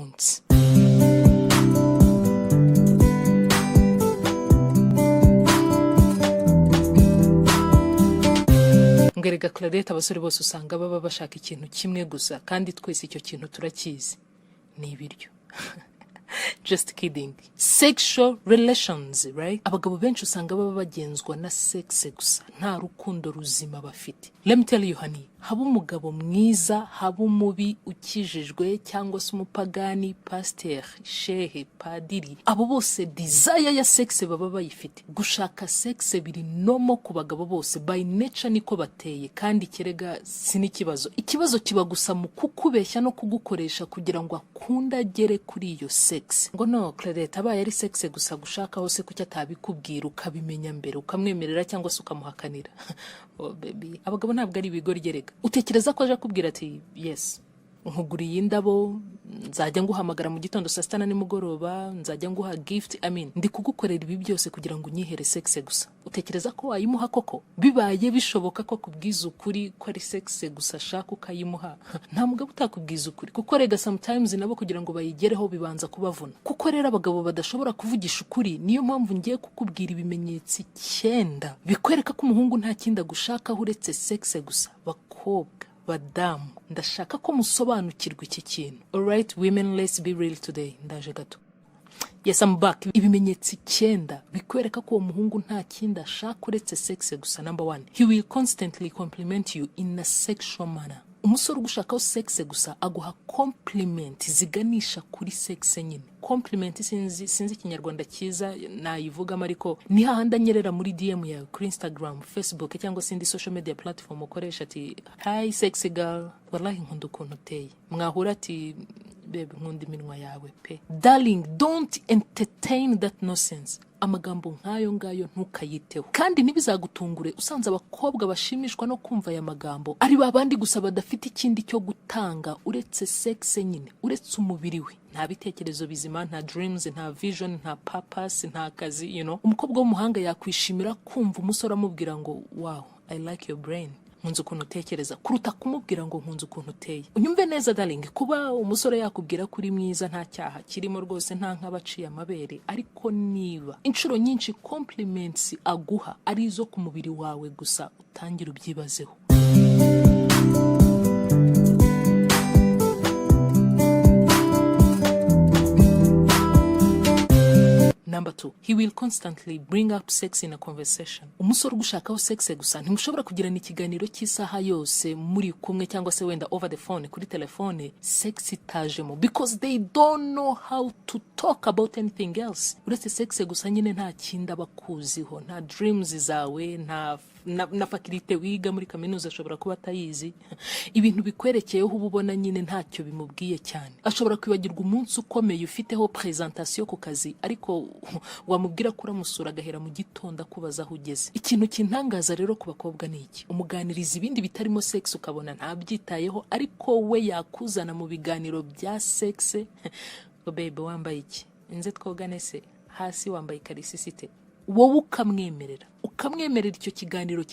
don't. Ngerega Claudette abasore bose usanga baba bashaka ikintu kimwe gusa kandi twese icyo kintu turakizi ni ibiryo. Just kidding. Sexual relations, right? Abagabo benshi usanga baba bagenzwa na sex gusa nta rukundo ruzima bafite. Let me tell you honey, haba umugabo mwiza, haba umubi, ukijijwe cyangwa se umupagani, pasteur, shehe, padiri, abo bose desire ya sex baba bayifite. Gushaka sex biri nomo ku bagabo bose, by nature niko bateye, kandi kerega sinikibazo. Ikibazo kiba gusa mu kukubeshya no kugukoresha kugira ngo akunda agere kuri iyo sex. Ngo no Claudette abaye ari sex gusa gushaka hose kuki atabikubwira ukabimenya mbere ukamwemerera cyangwa se ukamuhakanira. Oh baby, abagabo ntabwo ari ibigori gerega. Utekereza ko aje akubwira ati yes, nkuguriye indabo, nzajya nguhamagara mu gitondo saa 6 nimugoroba, nzajya nguha gift, ndi kugukorera ibi byose kugira ngo unyihere sex gusa. Utekereza ko wayimuha koko? Bibaye bishoboka ko kubwiza ukuri ko ari sex gusa shaka ukayimuha, nta mugabo utakubwiza ukuri, kuko rega sometimes nabo kugira ngo bayigereho bibanza kubavuna. Kuko rero abagabo badashobora kuvugisha ukuri, niyo mpamvu ngiye kukubwira ibimenyetso 9 bikwereka ko umuhungu nta kinda gushaka uretse sex gusa. Bakobwa, badamu, ndashaka ko musobanukirwa iki kintu. Alright women, let's be real today. Ndaje gato. Yes, I'm back. Ibimenyetso 9 bikwereka ko uwo muhungu nta kinda ashaka uretse sex gusa. Number 1, he will constantly compliment you in a sexual manner. Umusore ugushakaho sex gusa aguha compliment ziganisha kuri sex nyine. Compliment sinzi Kinyarwanda cyiza nayivuga mariko ni hahandi anyerera muri DM yawe kuri Instagram, Facebook cyangwa sindi social media platform ukoresha ati hi sexy girl, wallahi nkunda ukuntu uteye. Mwahura ati babe nkunda iminwa yawe pe. Darling, don't entertain that nonsense. Amagambo nkayo ngayo ntukayiteho. Kandi nibizagutungure usanze abakobwa bashimishwa no kumva aya magambo ari babandi gusa badafite ikindi cyo gutanga uretse sex nyine, uretse umubiri we. Nta bitekerezo bizima, nta dreams, nta vision, nta purpose, nta kazi, Umukobwa w'umuhanga yakwishimira kumva umusore amubwira ngo wow, I like your brain. Nkunze ukuntu utekereza kuruta kumubwira ngo nkunze ukuntu uteye. Unyumve neza darling, kuba umusore yakubwira kuri mwiza nta cyaha kirimo rwose, nta nkabaciye amabere, ariko niba inshuro nyinshi compliments aguha ari izo ku mubiri wawe gusa, utangira ubyibazeho. Number 2, he will constantly bring up sex in a conversation. Umusore ugushakaho sex gusa ntimushobora kugirana ikiganiro cy'isaha yose muri kumwe cyangwa se wenda over the phone, kuri telefone sex itajemo, because they don't know how to talk about anything else. Uretse sex gusa nyine nta kinda bakuziho, nta dreams zawe, na fakirite wiga muri kaminuza ashobora kuba atayizi. Ibintu bikwerekeyeho ububona nyine ntacyo bimubwiye cyane. Ashobora kwibagirwa umunsi ukomeye ufiteho presentation ku kazi, ariko wamubwira ko uramusura agahera mu gitondo akubaza aho ugeze. Ikintu kintangaza rero ku bakobwa ni iki: umuganiriza ibindi bitarimo sex ukabona ntabyitayeho, ariko we yakuzana mu biganiro bya sex. Ngo baby wambaye iki? Inze twogane se? Hasi wambaye karisisite. Wowe ukamwemerera icyo kiganiro